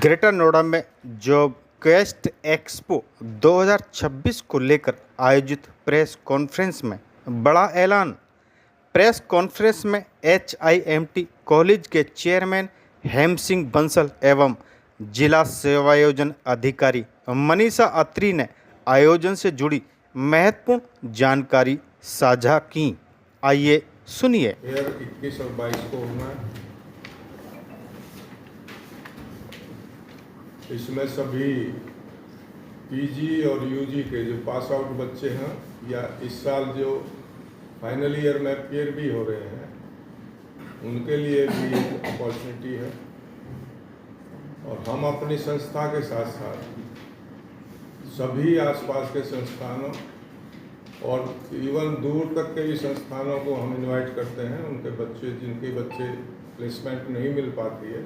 Greater Noida में job quest expo 2026 को लेकर आयोजित प्रेस कॉन्फ्रेंस में बड़ा ऐलान। प्रेस कॉन्फ्रेंस में HIMT कॉलेज के चेयरमैन हेम सिंह बंसल एवं जिला सेवायोजन अधिकारी मनीषा अत्री ने आयोजन से जुड़ी महत्वपूर्ण जानकारी साझा की। आइए सुनिए। 21 और 22 को होना है। इसमें सभी PG और UG के जो पास आउट बच्चे हैं या इस साल जो फाइनल ईयर में पेयर भी हो रहे हैं उनके लिए भी अपॉर्चुनिटी है। और हम अपनी संस्था के साथ साथ सभी आसपास के संस्थानों और इवन दूर तक के भी संस्थानों को हम इनवाइट करते हैं। उनके बच्चे जिनके बच्चे प्लेसमेंट नहीं मिल पाती है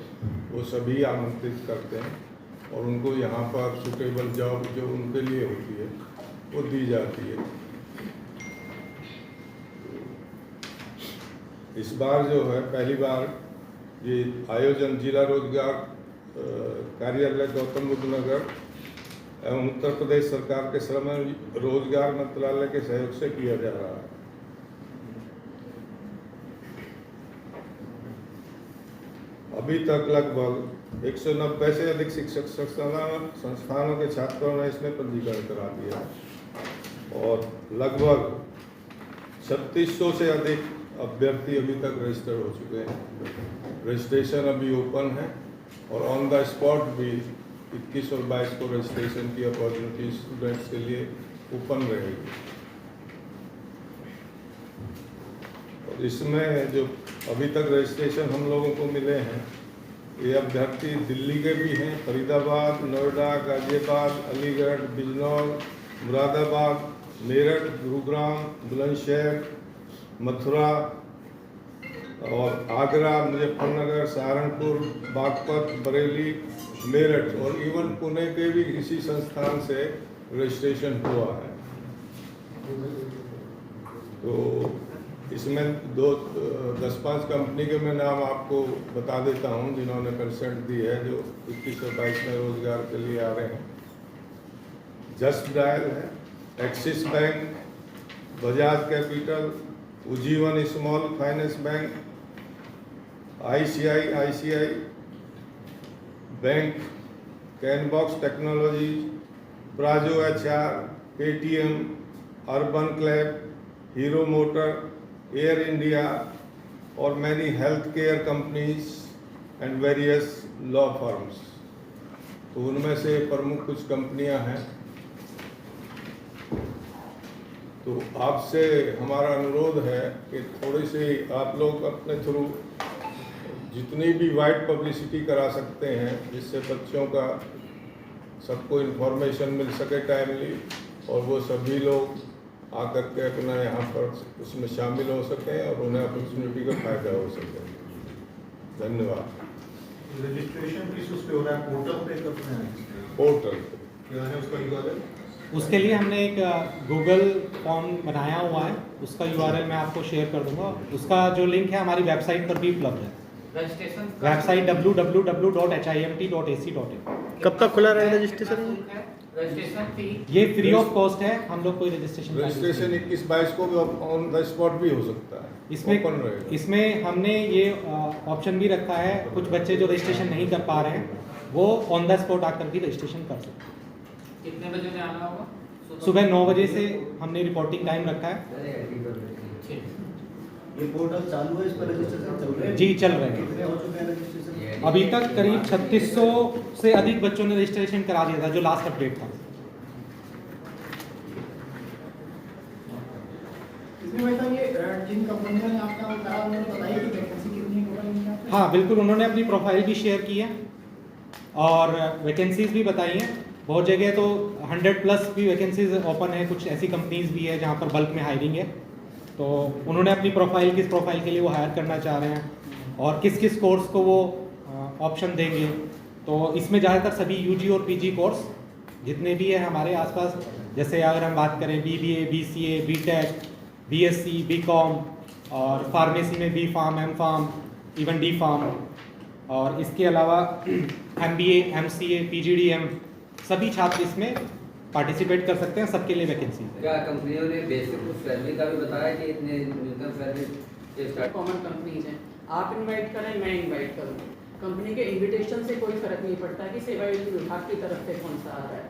वो सभी आमंत्रित करते हैं और उनको यहाँ पर सुटेबल जॉब जो उनके लिए होती है वो दी जाती है। इस बार जो है पहली बार ये आयोजन जिला रोजगार कार्यालय गौतम बुद्ध नगर एवं उत्तर प्रदेश सरकार के श्रम रोजगार मंत्रालय के सहयोग से किया जा रहा है। अभी तक लगभग 190 से अधिक शिक्षक संस्थानों के छात्रों ने इसमें पंजीकरण करा दिया और लगभग 3600 से अधिक अभ्यर्थी अभी तक रजिस्टर हो चुके हैं। रजिस्ट्रेशन अभी ओपन है और ऑन द स्पॉट भी 21 और 22 को रजिस्ट्रेशन की अपॉर्चुनिटी स्टूडेंट्स के लिए ओपन रहेगी। और इसमें जो अभी तक रजिस्ट्रेशन हम लोगों को मिले हैं ये अभ्यर्थी दिल्ली के भी हैं, फरीदाबाद, नोएडा, गाजियाबाद, अलीगढ़, बिजनौर, मुरादाबाद, मेरठ, गुरुग्राम, बुलंदशहर, मथुरा और आगरा, मुजफ्फरनगर, सहारनपुर, बागपत, बरेली, मेरठ और इवन पुणे के भी इसी संस्थान से रजिस्ट्रेशन हुआ है। तो इसमें 10-5 कंपनी के मैं नाम आपको बता देता हूं जिन्होंने कंसेंट दी है जो 21 और 22 में रोजगार के लिए आ रहे हैं। जस्ट डायल है, Axis Bank, Bajaj Capital, Ujjivan Small Finance Bank, ICICI Bank, कैनबॉक्स टेक्नोलॉजी, प्राजो HR, Paytm, Urban Clap, Hero Motor, Air India और many health care companies and various law firms. तो उनमें से प्रमुख कुछ कंपनियां हैं। तो आपसे हमारा अनुरोध है कि थोड़ी सी आप लोग अपने थ्रू जितनी भी वाइड पब्लिसिटी करा सकते हैं जिससे बच्चों का सबको इन्फॉर्मेशन मिल सके टाइमली और वो सभी लोग आकर के अपना यहाँ पर उसमें शामिल हो सकें और उन्हें अपॉर्चुनिटी का फायदा हो सके। धन्यवाद। रजिस्ट्रेशन किस उस पे हो रहा है? पोर्टल पे करते हैं? पोर्टल क्या है उसका URL? उसके लिए हमने एक गूगल फॉर्म बनाया हुआ है, उसका URL मैं आपको शेयर कर दूंगा। उसका जो लिंक है हमारी वेबसाइट पर भी उपलब्ध है। Registration website www.himt.ac.in। कब तक खुला रहेगा रजिस्ट्रेशन? रजिस्ट्रेशन फी ये फ्री ऑफ कॉस्ट है। हम लोग कोई रजिस्ट्रेशन 21-22 को भी ऑन द स्पॉट भी हो सकता है। इसमें हमने ये ऑप्शन भी रखा है, कुछ बच्चे जो रजिस्ट्रेशन नहीं कर पा रहे हैं वो ऑन द स्पॉट आकर भी रजिस्ट्रेशन कर सकते हैं। कितने बजे से आना होगा? सुबह 9 बजे से हमने रिपोर्टिंग टाइम रखा है। ये पोर्टल चालू है, इस पर रजिस्ट्रेशन चल रहे हैं? जी चल रहे हैं। कितने हो चुके हैं रजिस्ट्रेशन? अभी तक करीब 3600 से अधिक बच्चों ने रजिस्ट्रेशन करा दिया था जो लास्ट अपडेट था। जिन कंपनियों ने आपका करा उन्होंने बताया कि वैकेंसी कितनी है? हाँ बिल्कुल, उन्होंने अपनी प्रोफाइल भी शेयर की है और वैकेंसीज भी बताई हैं। बहुत जगह तो 100+ भी वैकेंसीज ओपन है। कुछ ऐसी कंपनीज भी है जहाँ पर बल्क में हायरिंग है। तो उन्होंने अपनी प्रोफाइल किस प्रोफाइल के लिए वो हायर करना चाह रहे हैं और किस किस कोर्स को वो ऑप्शन देंगे। तो इसमें ज़्यादातर सभी UG और PG कोर्स जितने भी है हमारे आसपास, जैसे अगर हम बात करें BBA, BCA, BTech, BSc, BCom और फार्मेसी में B Pharm, M Pharm, even D Pharm और इसके अलावा MBA, MCA, PGDM सभी छात्र इसमें पार्टिसिपेट कर सकते हैं, सबके लिए वैकेंसी है। क्या कंपनियों ने बेसिक सैलरी का भी बताया कि इतने न्यूनतम सैलरी से स्टार्ट? कॉमन कंपनीज हैं, आप इनवाइट करें मैं इनवाइट करूँ, कंपनी के इनविटेशन से कोई फर्क नहीं पड़ता कि सेवा विभाग की तरफ से कौन सा आ रहा है।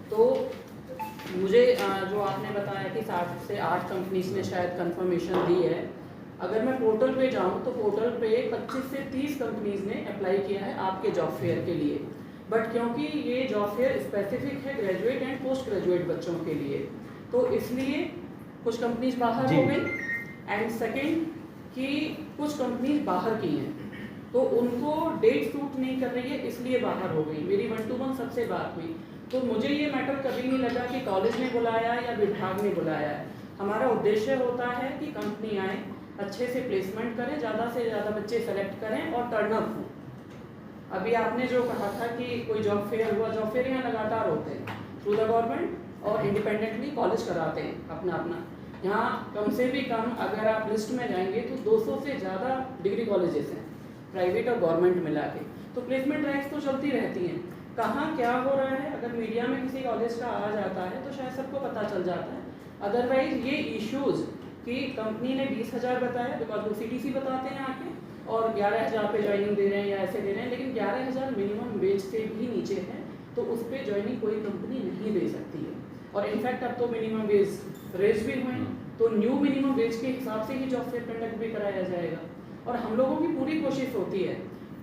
तो मुझे जो आपने बताया कि 7 से 8 कंपनीज ने शायद कंफर्मेशन दी है, अगर मैं पोर्टल पे जाऊँ तो पोर्टल पे 25 से 30 कंपनीज ने अप्लाई किया है आपके जॉब फेयर के लिए। बट क्योंकि ये जॉब फेयर स्पेसिफिक है ग्रेजुएट एंड पोस्ट ग्रेजुएट बच्चों के लिए, तो इसलिए कुछ कंपनीज बाहर हो गई एंड सेकंड कि कुछ कंपनीज बाहर की हैं तो उनको डेट सूट नहीं कर रही है इसलिए बाहर हो गई। मेरी 1 to 1 सबसे बात हुई तो मुझे ये मैटर कभी नहीं लगा कि कॉलेज ने बुलाया या विभाग ने बुलाया है। हमारा उद्देश्य होता है कि कंपनी आए, अच्छे से प्लेसमेंट करें, ज़्यादा से ज़्यादा बच्चे सेलेक्ट करें और टर्न अप हो। अभी आपने जो कहा था कि कोई जॉब फेयर हुआ, जॉब फेयर यहाँ लगातार होते हैं थ्रू द गवर्नमेंट और इंडिपेंडेंटली कॉलेज कराते हैं अपना अपना। यहाँ कम से भी कम अगर आप लिस्ट में जाएंगे तो 200 से ज़्यादा डिग्री कॉलेजेस हैं प्राइवेट और गवर्नमेंट मिला के, तो प्लेसमेंट ड्राइव्स तो चलती रहती हैं। कहाँ क्या हो रहा है अगर मीडिया में किसी कॉलेज का आ जाता है तो शायद सबको पता चल जाता है। अदरवाइज ये इश्यूज़ कि कंपनी ने 20,000 बताया बिकॉज वो CTC बताते हैं आके और 11,000 पे ज्वाइनिंग दे रहे हैं या ऐसे दे रहे हैं, लेकिन 11,000 मिनिमम वेज से भी नीचे है तो उस पर ज्वाइनिंग कोई कंपनी नहीं दे सकती है। और इनफैक्ट अब तो मिनिमम वेज रेज भी हुए तो न्यू मिनिमम वेज के हिसाब से ही जॉब फेयर कंडक्ट भी कराया जाएगा। और हम लोगों की पूरी कोशिश होती है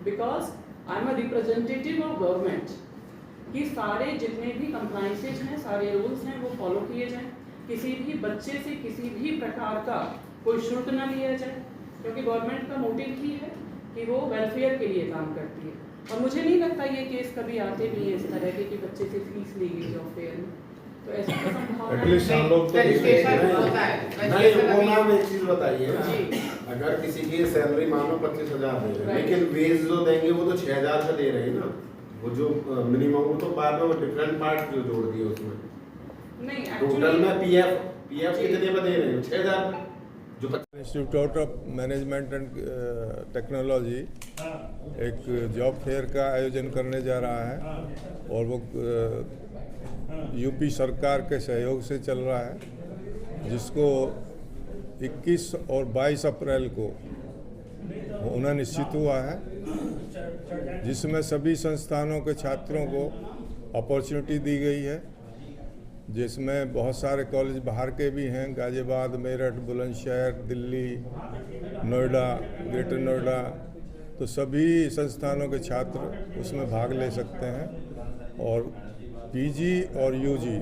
because I am a representative of government कि सारे जितने भी कंप्लाइंसेज हैं, सारे रूल्स हैं वो फॉलो किए जाएं, किसी भी बच्चे से किसी भी प्रकार का कोई शुल्क ना लिया जाए क्योंकि गवर्नमेंट का मोटिव ही है कि वो वेलफेयर के लिए काम करती है। और मुझे नहीं लगता ये केस कभी आते भी हैं इस तरह के कि बच्चे से फीस ली गई जॉब फेयर में, तो ऐसा तो संभावना एटलीस्ट हम लोग तो रजिस्ट्रेशन होता है, नहीं, वो रजिस्ट्रेशन मैम एक चीज बताइए, जी। अगर किसी की सैलरी मानो 25,000 दे रहे हैं, Right. लेकिन वेज जो देंगे वो तो 6,000 का दे रहे हैं ना, वो जो मिनिमम वो तो बाद में डिफरेंट पार्ट जो जोड़ दिए उसमें। नहीं टोटल एक्चुअली में पीएफ कितने में दे रहे हैं? 6,000 जो institute of management and technology एक जॉब फेयर का आयोजन करने जा रहा है और वो यूपी सरकार के सहयोग से चल रहा है, जिसको 21 और 22 अप्रैल को होना निश्चित हुआ है, जिसमें सभी संस्थानों के छात्रों को अपॉर्चुनिटी दी गई है, जिसमें बहुत सारे कॉलेज बाहर के भी हैं, गाजियाबाद, मेरठ, बुलंदशहर, दिल्ली, नोएडा, ग्रेटर नोएडा, तो सभी संस्थानों के छात्र उसमें भाग ले सकते हैं। और पीजी और यूजी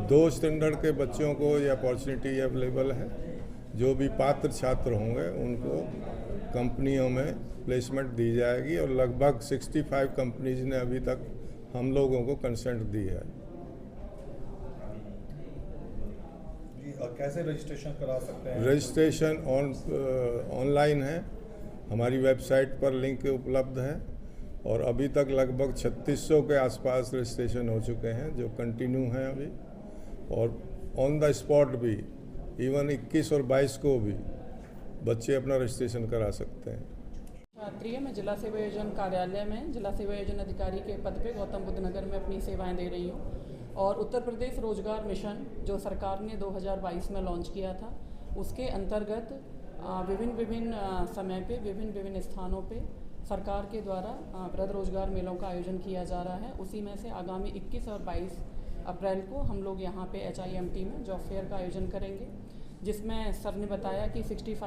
2 स्टैंडर्ड के बच्चों को ये अपॉर्चुनिटी अवेलेबल है। जो भी पात्र छात्र होंगे उनको कंपनियों में प्लेसमेंट दी जाएगी और लगभग 65 कंपनीज ने अभी तक हम लोगों को कंसेंट दी है। और कैसे रजिस्ट्रेशन करा सकते हैं? रजिस्ट्रेशन ऑनलाइन है, हमारी वेबसाइट पर लिंक उपलब्ध है और अभी तक लगभग 3600 के आसपास रजिस्ट्रेशन हो चुके हैं जो कंटिन्यू हैं अभी। और ऑन द स्पॉट भी इवन 21 और 22 को भी बच्चे अपना रजिस्ट्रेशन करा सकते हैं। छात्री है, मैं जिला सेवा योजना कार्यालय में जिला सेवा योजना अधिकारी के पद पे गौतम बुद्ध नगर में अपनी सेवाएं दे रही हूँ। और उत्तर प्रदेश रोजगार मिशन जो सरकार ने 2022 में लॉन्च किया था, उसके अंतर्गत विभिन्न समय पे विभिन्न स्थानों पे सरकार के द्वारा वृद्ध रोजगार मेलों का आयोजन किया जा रहा है। उसी में से आगामी 21 और 22 अप्रैल को हम लोग यहाँ पे HIMT में जॉब फेयर का आयोजन करेंगे, जिसमें सर ने बताया कि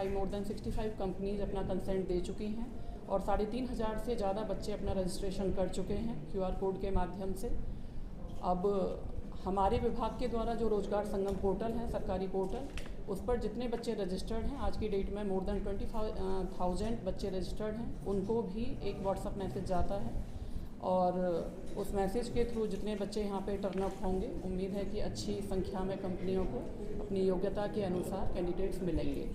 मोर देन 65 कंपनीज अपना कंसेंट दे चुकी हैं और 3,500 से ज़्यादा बच्चे अपना रजिस्ट्रेशन कर चुके हैं QR कोड के माध्यम से। अब हमारे विभाग के द्वारा जो रोजगार संगम पोर्टल है, सरकारी पोर्टल, उस पर जितने बच्चे रजिस्टर्ड हैं, आज की डेट में मोर देन 20,000 बच्चे रजिस्टर्ड हैं, उनको भी एक व्हाट्सअप मैसेज जाता है और उस मैसेज के थ्रू जितने बच्चे यहाँ पे टर्न अप होंगे, उम्मीद है कि अच्छी संख्या में कंपनियों को अपनी योग्यता के अनुसार कैंडिडेट्स मिलेंगे।